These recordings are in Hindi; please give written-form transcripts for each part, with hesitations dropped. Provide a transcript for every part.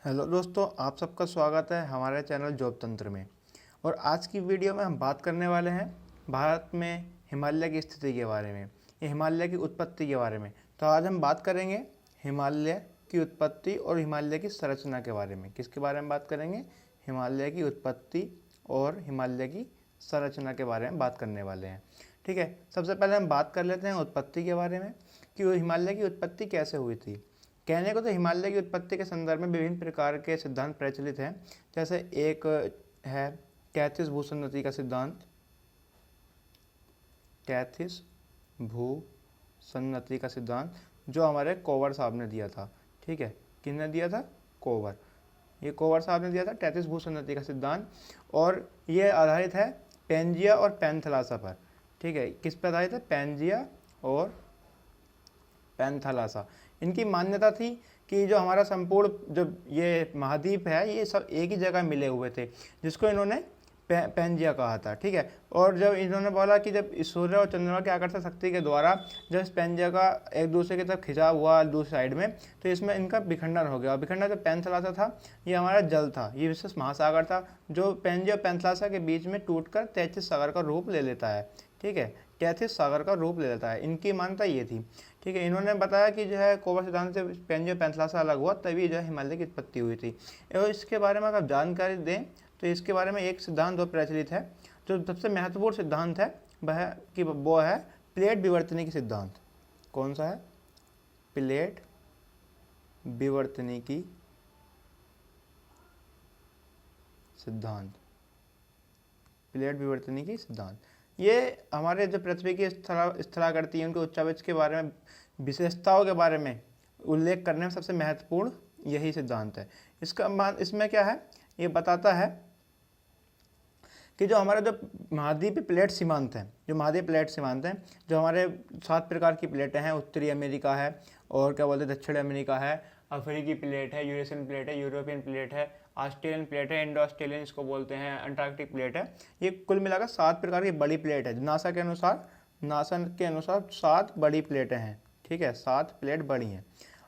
हेलो दोस्तों, आप सबका स्वागत है हमारे चैनल जॉब तंत्र में। और आज की वीडियो में हम बात करने वाले हैं भारत में हिमालय की स्थिति के बारे में, ये हिमालय की उत्पत्ति के बारे में। तो आज हम बात करेंगे हिमालय की उत्पत्ति और हिमालय की संरचना के बारे में। किसके बारे में बात करेंगे? हिमालय की उत्पत्ति और हिमालय की संरचना के बारे में बात करने वाले हैं। ठीक है, सबसे पहले हम बात कर लेते हैं उत्पत्ति के बारे में कि हिमालय की उत्पत्ति कैसे हुई थी। कहने को तो हिमालय की उत्पत्ति के संदर्भ में विभिन्न प्रकार के सिद्धांत प्रचलित हैं। जैसे एक है कैथिस भूसन्नति का सिद्धांत, कैथिस भूसन्नति का सिद्धांत जो हमारे कोवर साहब ने दिया था। ठीक है, किसने दिया था? कोवर। ये कोवर साहब ने दिया था कैथिस भूसन्नति का सिद्धांत, और ये आधारित है पैंजिया और पैंथलासा पर। ठीक है, किस पर आधारित है? पैंजिया और पैंथलासा। इनकी मान्यता थी कि जो हमारा संपूर्ण जो ये महाद्वीप है ये सब एक ही जगह मिले हुए थे, जिसको इन्होंने पैंजिया कहा था। ठीक है, और जब इन्होंने बोला कि जब सूर्य और चंद्रमा की आकर्षण शक्ति के द्वारा जब इस पैंजिया का एक दूसरे की तरफ खिंचाव हुआ दूसरी साइड में, तो इसमें इनका विखंडन हो गया। और विखंडन जो पैंथलासा था ये हमारा जल था, ये विशेष महासागर था जो पैंजिया और पैंथलासा के बीच में टूटकर तैथिस सागर का रूप ले लेता है। ठीक है, तैथिस सागर का रूप ले लेता है, इनकी मान्यता ये थी। ठीक है, इन्होंने बताया कि जो है कोवर सिद्धांत से पैंजिया पैंथलासा अलग हुआ, तभी जो है हिमालय की उत्पत्ति हुई थी। और इसके बारे में अगर जानकारी दें तो इसके बारे में एक सिद्धांत और प्रचलित है जो सबसे महत्वपूर्ण सिद्धांत है, वो है प्लेट विवर्तनिकी सिद्धांत। कौन सा है? प्लेट विवर्तनिकी सिद्धांत। प्लेट विवर्तनिकी सिद्धांत ये हमारे जो पृथ्वी की स्थलाकृति है उनके उच्चावच के बारे में, विशेषताओं के बारे में उल्लेख करने में सबसे महत्वपूर्ण यही सिद्धांत है। इसमें क्या है? ये बताता है कि जो हमारे जो महाद्वीपीय प्लेट सीमांत हैं, जो महाद्वीपीय प्लेट सीमांत हैं, जो हमारे 7 प्रकार की प्लेटें हैं, उत्तरी अमेरिका है, और क्या बोलते हैं दक्षिण अमेरिका है, अफ्रीकी प्लेट है, यूरेशियन प्लेट है, यूरोपियन प्लेट है, ऑस्ट्रेलियन प्लेट है, इंडो ऑस्ट्रेलियन इसको बोलते हैं, अंटार्कटिक प्लेट है। ये कुल मिलाकर 7 प्रकार की बड़ी प्लेट है। नासा के अनुसार 7 बड़ी प्लेटें हैं। ठीक है, 7 प्लेट बड़ी हैं,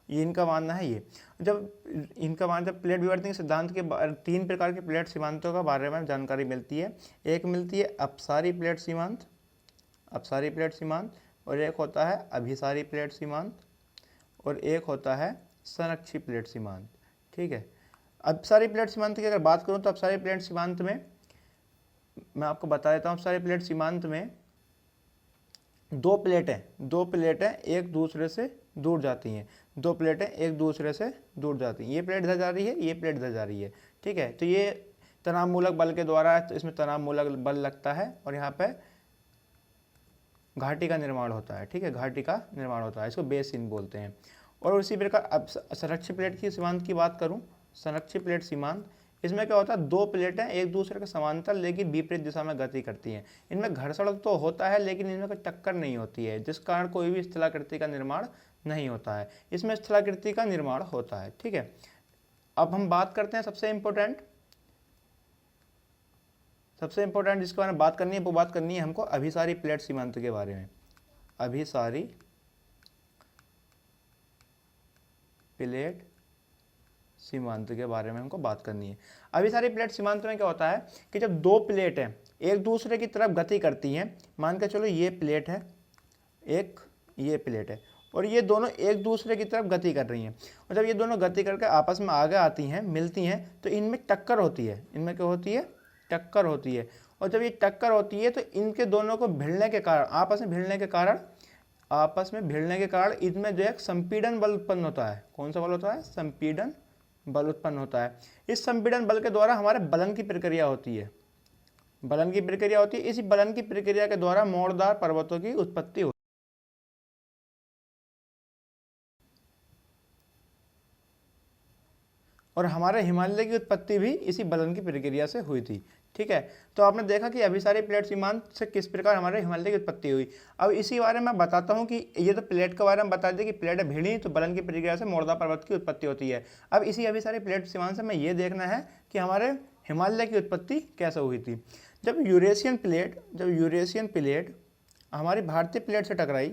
ये इनका मानना है। ये जब प्लेट विवर्तनिक सिद्धांत के 3 प्रकार के प्लेट सीमांतों का बारे में जानकारी मिलती है। एक मिलती है अपसारी प्लेट सीमांत, और एक होता है अभिसारी प्लेट सीमांत, और एक होता है संरक्षी प्लेट सीमांत। ठीक है, अपसारी प्लेट सीमांत की अगर बात करूं तो अपसारी प्लेट सीमांत में मैं आपको बता देता हूं, अपसारी प्लेट सीमांत में दो प्लेटें एक दूसरे से दूर जाती हैं। दो प्लेटें एक दूसरे से दूर जाती हैं, ये प्लेट इधर जा रही है, ये प्लेट इधर जा रही है। ठीक है, तो ये तनाव मूलक बल के द्वारा, तो इसमें तनाव मूलक बल लगता है और यहाँ पे घाटी का निर्माण होता है। ठीक है, घाटी का निर्माण होता है, इसको बेसिन बोलते हैं। और उसी प्रकार अब संरक्षी प्लेट की सीमांत की बात करूँ, संरक्षी प्लेट सीमांत, इसमें क्या होता है? 2 प्लेटें एक दूसरे के समांतर लेकिन विपरीत दिशा में गति करती हैं। इनमें घर्षण तो होता है लेकिन इनमें कोई टक्कर नहीं होती है, जिस कारण कोई भी स्थलाकृति का निर्माण नहीं होता है। इसमें स्थलाकृति का निर्माण होता है। ठीक है, अब हम बात करते हैं सबसे इंपॉर्टेंट जिसके बारे में बात करनी है, वो बात करनी है हमको अभिसारी प्लेट सीमांत के बारे में। अभिसारी प्लेट सीमांत के बारे में हमको बात करनी है। अभिसारी प्लेट सीमांत में क्या होता है कि जब 2 प्लेटें एक दूसरे की तरफ गति करती हैं, मान के चलो ये प्लेट है, एक ये प्लेट है, और ये दोनों एक दूसरे की तरफ गति कर रही हैं, और जब ये दोनों गति करके आपस में आगे आती हैं, मिलती हैं, तो इनमें टक्कर होती है। इनमें क्या होती है? टक्कर होती है। और जब ये टक्कर होती है तो इनके दोनों को भिड़ने के कारण, आपस में भिड़ने के कारण इनमें जो है संपीड़न बल उत्पन्न होता है। कौन सा बल होता है? संपीड़न बल उत्पन्न होता है। इस संपीड़न बल के द्वारा हमारे बलन की प्रक्रिया होती है। इसी बलन की प्रक्रिया के द्वारा मोड़दार पर्वतों की उत्पत्ति होती है। और हमारे हिमालय की उत्पत्ति भी इसी बलन की प्रक्रिया से हुई थी। ठीक है, तो आपने देखा कि अभिसारी प्लेट सीमांत से किस प्रकार हमारे हिमालय की उत्पत्ति हुई। अब इसी बारे में बताता हूँ कि ये तो प्लेट के बारे में बता दिया कि प्लेट भिड़ी तो बलन की प्रक्रिया से मोड़दार पर्वत की उत्पत्ति होती है। अब इसी अभिसारी प्लेट सीमांत से हमें ये देखना है कि हमारे हिमालय की उत्पत्ति कैसे हुई थी। जब यूरेशियन प्लेट हमारी भारतीय प्लेट से टकराई,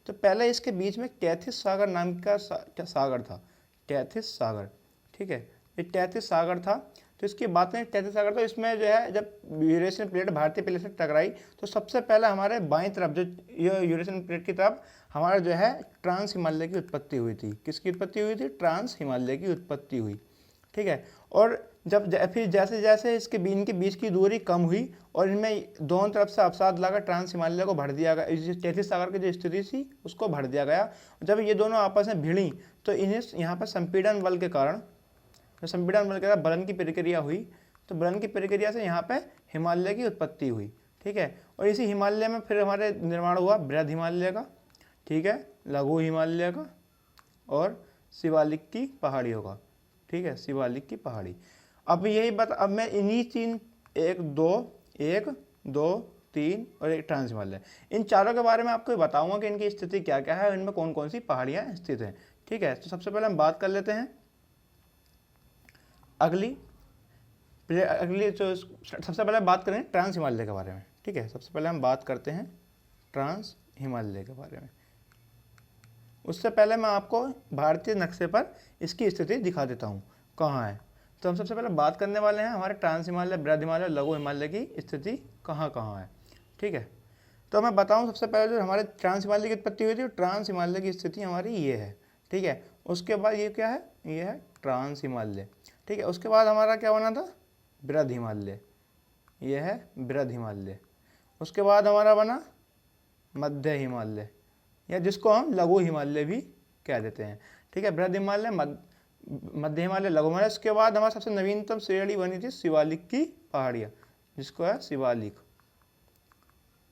तो पहले इसके बीच में कैथिस सागर नाम का सागर था। तैथिस सागर, ठीक है, ये तैथिस सागर था। तो इसकी बात करें तैथिस सागर, तो इसमें जो है जब यूरेशियन प्लेट भारतीय प्लेट से टकराई तो सबसे पहले हमारे बाईं तरफ जो ये यूरेशियन प्लेट की तरफ हमारा जो है ट्रांस हिमालय की उत्पत्ति हुई थी। किसकी उत्पत्ति हुई थी? ट्रांस हिमालय की उत्पत्ति हुई, ठीक है। और फिर जैसे जैसे इनके बीच की दूरी कम हुई और इनमें दोनों तरफ से अवसाद लाकर ट्रांस हिमालय को भर दिया गया, तैथिस सागर की जो स्थिति थी उसको भर दिया गया। जब ये दोनों आपस में भिड़ी तो इन्हें यहाँ पर संपीड़न बल के कारण, तो संपीड़न बल के कारण बलन की प्रक्रिया हुई, तो बलन की प्रक्रिया से यहाँ पे हिमालय की उत्पत्ति हुई, ठीक है। और इसी हिमालय में फिर हमारे निर्माण हुआ बृहद हिमालय का, ठीक है, लघु हिमालय का और शिवालिक की पहाड़ियों का, ठीक है, शिवालिक की पहाड़ी। अब यही बात, अब मैं इन्हीं तीन, 1 2 3 और एक ट्रांस हिमालय, इन चारों के बारे में आपको बताऊंगा कि इनकी स्थिति क्या क्या है, इनमें कौन कौन सी पहाड़ियाँ स्थित हैं, ठीक है। तो सबसे पहले हम बात कर लेते हैं अगली जो सबसे पहले बात करें ट्रांस हिमालय के बारे में, ठीक है। सबसे पहले हम बात करते हैं ट्रांस हिमालय के बारे में। उससे पहले मैं आपको भारतीय नक्शे पर इसकी स्थिति दिखा देता हूँ कहाँ है। तो हम सबसे पहले बात करने वाले हैं हमारे ट्रांस हिमालय, बृहद हिमालय, लघु हिमालय की स्थिति कहाँ कहाँ है, ठीक है। तो मैं बताऊँ सबसे पहले जो हमारे ट्रांस हिमालय की उत्पत्ति हुई थी, ट्रांस हिमालय की स्थिति हमारी ये है, ठीक है। उसके बाद ये क्या है? ये है ट्रांस हिमालय, ठीक है। उसके बाद हमारा क्या बना था? बृहद हिमालय, ये है बृहद हिमालय। उसके बाद हमारा बना मध्य हिमालय, या जिसको हम लघु हिमालय भी कह देते हैं, ठीक है। बृहद हिमालय, मध्य हिमालय, लघु हिमालय। उसके बाद हमारा सबसे नवीनतम श्रेणी बनी थी शिवालिक की पहाड़ियाँ, जिसको है शिवालिक,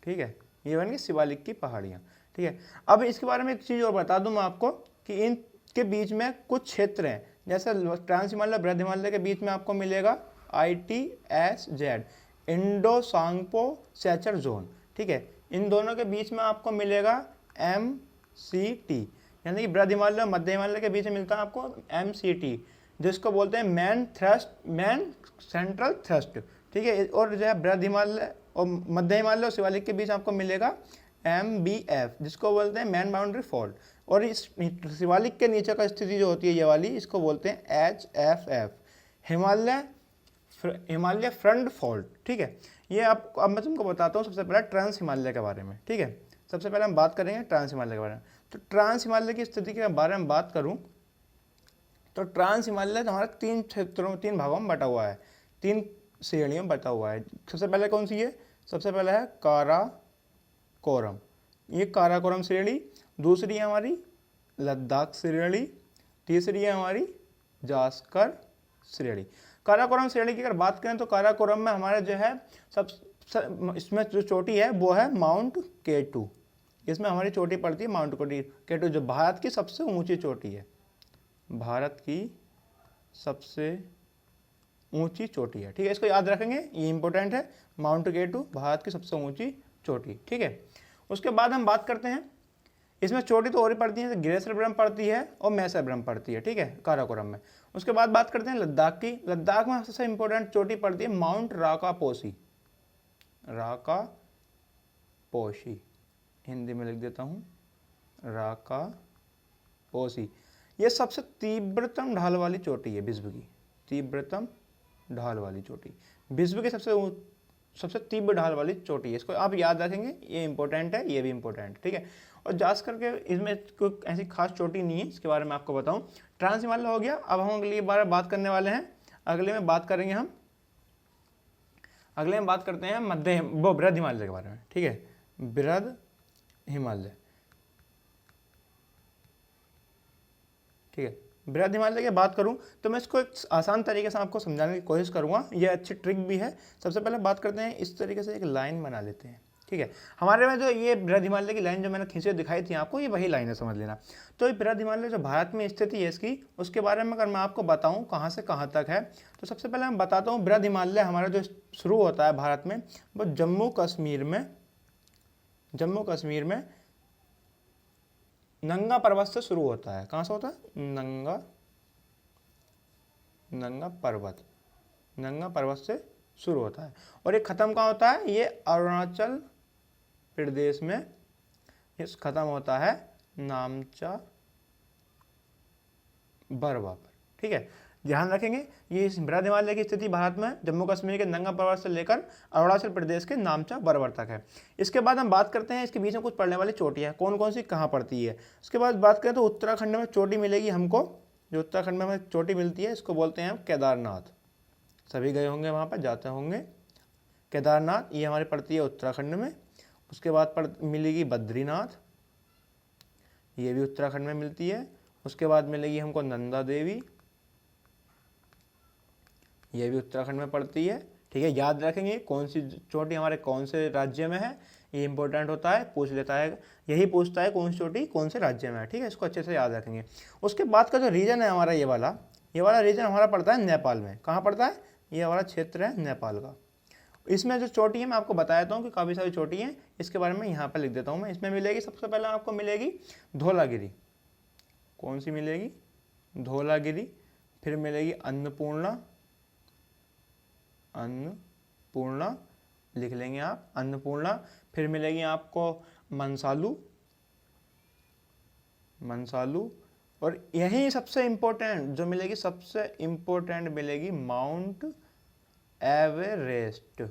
ठीक है, ये बन गई शिवालिक की पहाड़ियाँ, ठीक है। अब इसके बारे में एक चीज़ और बता दूं मैं आपको कि इनके बीच में कुछ क्षेत्र हैं, जैसे ट्रांस हिमालय, बृहद हिमालय के बीच में आपको मिलेगा ITSZ, इंडो सांगपो सेचर जोन, ठीक है। इन दोनों के बीच में आपको मिलेगा MCT, यानी कि बृहद हिमालय और मध्य हिमालय के बीच में मिलता है आपको MCT, जिसको बोलते हैं मैन सेंट्रल थ्रस्ट, ठीक है। और जो है बृहद हिमालय और मध्य हिमालय और शिवालिक के बीच आपको मिलेगा MBF, जिसको बोलते हैं मैन बाउंड्री फॉल्ट। और इस शिवालिक के नीचे का स्थिति जो होती है ये वाली, इसको बोलते हैं HFF, हिमालय फ्रंट फॉल्ट, ठीक है। ये अब मैं तुमको बताता हूँ सबसे पहले ट्रांस हिमालय के बारे में, ठीक है। सबसे पहले हम बात करेंगे ट्रांस हिमालय के बारे में। तो ट्रांस हिमालय की स्थिति के बारे में बात करूँ तो ट्रांस हिमालय हमारा 3 क्षेत्रों, 3 भागों में बटा हुआ है, 3 श्रेणियों में बटा हुआ है। सबसे पहले कौन सी है? सबसे पहले है काराकोरम, ये काराकोरम श्रेणी। दूसरी है हमारी लद्दाख श्रेणी। तीसरी है हमारी जास्कर श्रेणी। काराकोरम श्रेणी की अगर बात करें तो काराकोरम में हमारे जो है इसमें जो चोटी है वो है माउंट K2, इसमें हमारी चोटी पड़ती है माउंट K2, जो भारत की सबसे ऊंची चोटी है, भारत की सबसे ऊंची चोटी है, ठीक है। इसको याद रखेंगे, ये इंपॉर्टेंट है, माउंट K2 भारत की सबसे ऊंची चोटी, ठीक है। उसके बाद हम बात करते हैं, इसमें चोटी तो और ही पड़ती है, ग्लेशियर ब्रह्म पड़ती है और मैसर ब्रह्म पड़ती है, ठीक है, काराकोरम में। उसके बाद बात करते हैं लद्दाख की। लद्दाख में सबसे इंपॉर्टेंट चोटी पड़ती है माउंट राकापोसी, राकापोशी, हिंदी में लिख देता हूँ राकापोसी। ये सबसे तीव्रतम ढाल वाली चोटी है विश्व की, तीव्रतम ढाल वाली चोटी, विश्व की सबसे तीव्र ढाल वाली चोटी है। इसको आप याद रखेंगे, ये इंपॉर्टेंट है, ये भी इंपॉर्टेंट, ठीक है। और जास्कर के इसमें कोई ऐसी खास चोटी नहीं है, इसके बारे में आपको बताऊं। ट्रांस हिमालय हो गया। अब हम अगली बार बात करने वाले हैं, अगले में बात करते हैं बृहद हिमालय के बारे में, ठीक है, बृहद हिमालय, ठीक है। बृहद हिमालय की बात करूं तो मैं इसको एक आसान तरीके से आपको समझाने की कोशिश करूंगा, ये अच्छी ट्रिक भी है। सबसे पहले बात करते हैं, इस तरीके से एक लाइन बना लेते हैं, ठीक है। हमारे में जो ये बृहद हिमालय की लाइन जो मैंने खींची दिखाई थी आपको, ये वही लाइन है, समझ लेना। तो ये बृहद हिमालय जो भारत में स्थिति है इसकी, उसके बारे में अगर मैं आपको बताऊं कहाँ से कहाँ तक है, तो सबसे पहले मैं बताता हूँ बृहद हिमालय हमारा जो शुरू होता है भारत में, वो जम्मू कश्मीर में नंगा पर्वत से शुरू होता है। कहाँ से होता है? नंगा पर्वत से शुरू होता है। और ये खत्म कहाँ होता है? ये अरुणाचल प्रदेश में ये खत्म होता है, नामचा बर्फ। ठीक है, ध्यान रखेंगे ये इस बृहद हिमालय की स्थिति भारत में जम्मू कश्मीर के नंगा पर्वत से लेकर अरुणाचल प्रदेश के नामचा बर्वर तक है। इसके बाद हम बात करते हैं इसके बीच में कुछ पड़ने वाली चोटियाँ कौन कौन सी कहाँ पड़ती है। उसके बाद बात करें तो उत्तराखंड में चोटी मिलेगी हमको, जो उत्तराखंड में हमें चोटी मिलती है इसको बोलते हैं हम केदारनाथ। सभी गए होंगे वहाँ पर, जाते होंगे। केदारनाथ ये हमारी पड़ती है उत्तराखंड में। उसके बाद मिलेगी बद्रीनाथ, ये भी उत्तराखंड में मिलती है। उसके बाद मिलेगी हमको नंदा देवी, ये भी उत्तराखंड में पड़ती है। ठीक है, याद रखेंगे कौन सी चोटी हमारे कौन से राज्य में है, ये इंपॉर्टेंट होता है, पूछ लेता है, यही पूछता है कौन सी चोटी कौन से राज्य में है। ठीक है, इसको अच्छे से याद रखेंगे। उसके बाद का जो रीजन है हमारा ये वाला रीजन हमारा पड़ता है नेपाल में। कहाँ पड़ता है? ये हमारा क्षेत्र है नेपाल का। इसमें जो चोटी है मैं आपको बता देता हूँ कि काफ़ी सारी चोटी हैं, इसके बारे में यहाँ पर लिख देता हूँ मैं। इसमें मिलेगी सबसे पहले आपको मिलेगी धौलागिरी। कौन सी मिलेगी? धौलागिरी। फिर मिलेगी अन्नपूर्णा, अन्नपूर्णा लिख लेंगे आप, अन्नपूर्णा। फिर मिलेगी आपको मनसालू, मनसालू। और यही सबसे इम्पोर्टेंट जो मिलेगी, सबसे इम्पोर्टेंट मिलेगी माउंट एवरेस्ट,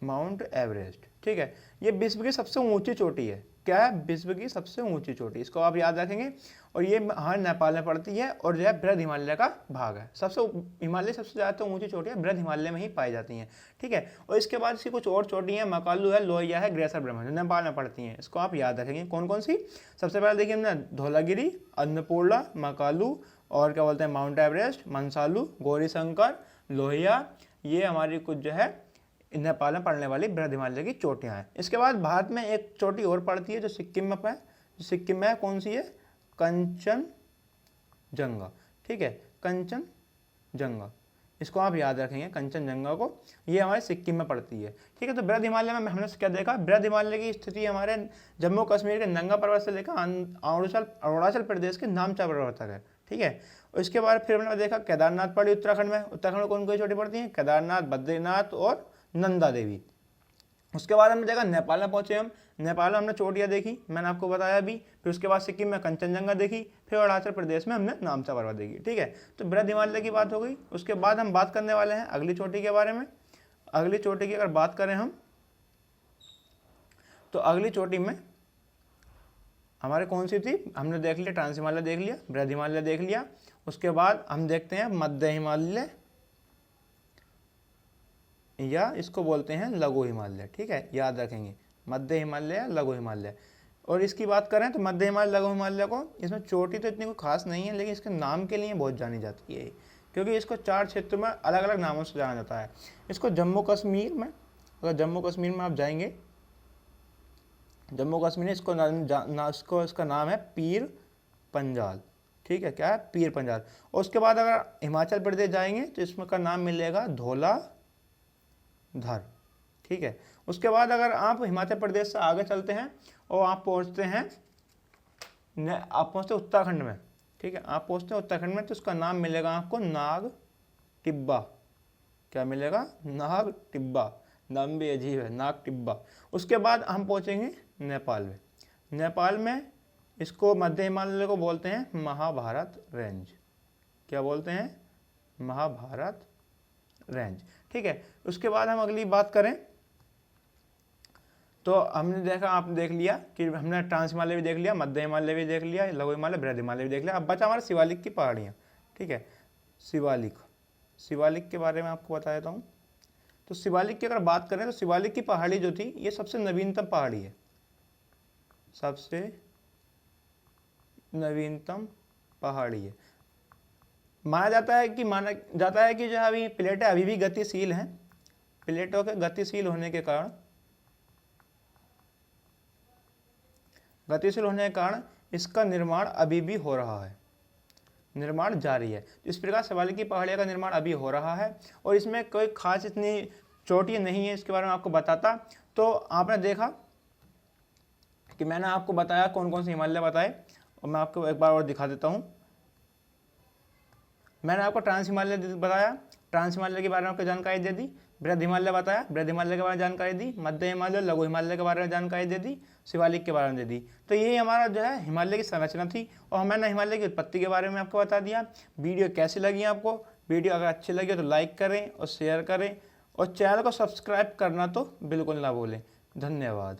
माउंट एवरेस्ट। ठीक है, ये विश्व की सबसे ऊंची चोटी है। क्या है? विश्व की सबसे ऊंची चोटी, इसको आप याद रखेंगे। और ये हमारे नेपाल में पड़ती है और जो है बृहद हिमालय का भाग है। हिमालय सबसे ज़्यादा ऊंची चोटियाँ बृहद हिमालय में ही पाई जाती हैं। ठीक है, और इसके बाद इसकी कुछ और चोटियाँ, मकालू है, लोहिया है, ग्रेसर ब्रह्म जो नेपाल में पड़ती हैं, इसको आप याद रखेंगे। कौन कौन सी? सबसे पहले देखिए हमने धौलागिरी, अन्नपूर्णा, मकालू, और क्या बोलते हैं माउंट एवरेस्ट, मनसालू, गौरीशंकर, लोहिया, ये हमारी कुछ जो है नेपाल में पड़ने वाली बृहद हिमालय की चोटियाँ हैं। इसके बाद भारत में एक चोटी और पड़ती है जो सिक्किम में है, सिक्किम में है। कौन सी है? कंचनजंगा। ठीक है, कंचनजंगा, इसको आप याद रखेंगे कंचनजंगा को, ये हमारे सिक्किम में पड़ती है। ठीक है, तो बृहद हिमालय में हमने क्या देखा? बृहद हिमालय की स्थिति हमारे जम्मू कश्मीर के नंगा पर्वत से लेकर अरुणाचल प्रदेश के नामचा पर्वत तक है। ठीक है, और इसके बाद फिर हमने देखा केदारनाथ पड़ी उत्तराखंड में। उत्तराखंड में कौन कौन चोटी पड़ती है? केदारनाथ, बद्रीनाथ और नंदा देवी। उसके बाद हमने देखा नेपाल में पहुंचे हम, नेपाल में हमने चोटियाँ देखी, मैंने आपको बताया भी। फिर उसके बाद सिक्किम में कंचनजंगा देखी, फिर अरुणाचल प्रदेश में हमने नामचा पर्वत देखी। ठीक है, तो बृहद हिमालय की बात हो गई। उसके बाद हम बात करने वाले हैं अगली चोटी के बारे में। अगली चोटी की अगर बात करें हम, तो अगली चोटी में हमारे कौन सी थी? हमने देख लिया ट्रांस हिमालय देख लिया, बृहद हिमालय देख लिया। उसके बाद हम देखते हैं मध्य हिमालय, या इसको बोलते हैं लघु हिमालय। ठीक है, याद रखेंगे मध्य हिमालय या लघु हिमालय। और इसकी बात करें तो मध्य हिमालय, लघु हिमालय को, इसमें चोटी तो इतनी कोई खास नहीं है, लेकिन इसके नाम के लिए बहुत जानी जाती है, क्योंकि इसको 4 क्षेत्रों में अलग अलग नामों से जाना जाता है। इसको जम्मू कश्मीर में, अगर जम्मू कश्मीर में आप जाएंगे, जम्मू कश्मीर में इसका नाम है पीर पंजाल। ठीक है, क्या है? पीर पंजाल। और उसके बाद अगर हिमाचल प्रदेश जाएंगे तो इसमें का नाम मिलेगा धौलाधर। ठीक है, उसके बाद अगर आप हिमाचल प्रदेश से आगे चलते हैं और आप पहुंचते उत्तराखंड में। ठीक है, आप पहुंचते हैं उत्तराखंड में, तो उसका नाम मिलेगा आपको नाग टिब्बा। क्या मिलेगा? नाग टिब्बा। नाम भी अजीब है, नाग टिब्बा। उसके बाद हम पहुंचेंगे नेपाल में। नेपाल में इसको मध्य हिमालय को बोलते हैं महाभारत रेंज। क्या बोलते हैं? महाभारत रेंज। ठीक है, उसके बाद हम अगली बात करें तो हमने देखा, आपने देख लिया कि हमने ट्रांस हिमालय भी देख लिया, मध्य हिमालय भी देख लिया, लघु हिमालय, बृहद हिमालय भी देख लिया। अब बचा हमारा शिवालिक की पहाड़ियाँ। ठीक है, शिवालिक के बारे में आपको बता देता हूँ। तो शिवालिक की अगर बात करें तो शिवालिक की पहाड़ी जो थी, ये सबसे नवीनतम पहाड़ी है, सबसे नवीनतम पहाड़ी है। माना जाता है कि जो अभी प्लेटें अभी भी गतिशील हैं। प्लेटों के गतिशील होने के कारण इसका निर्माण अभी भी हो रहा है, निर्माण जारी है। इस प्रकार शिवालिक की पहाड़ियों का निर्माण अभी हो रहा है और इसमें कोई खास इतनी चोटी नहीं है। इसके बारे में आपको बताता, तो आपने देखा कि मैंने आपको बताया कौन कौन से हिमालय बताए, और मैं आपको एक बार और दिखा देता हूँ। मैंने आपको ट्रांस हिमालय बताया, ट्रांस हिमालय के बारे में आपको जानकारी दे दी। बृहद हिमालय बताया, बृहद हिमालय के बारे में जानकारी दी, मध्य हिमालय, लघु हिमालय के बारे में जानकारी दे दी, शिवालिक के बारे में दे दी। तो यही हमारा जो है हिमालय की संरचना थी और मैंने हिमालय की उत्पत्ति के बारे में आपको बता दिया। वीडियो कैसी लगी आपको? वीडियो अगर अच्छी लगी तो लाइक करें और शेयर करें और चैनल को सब्सक्राइब करना तो बिल्कुल ना भूलें। धन्यवाद।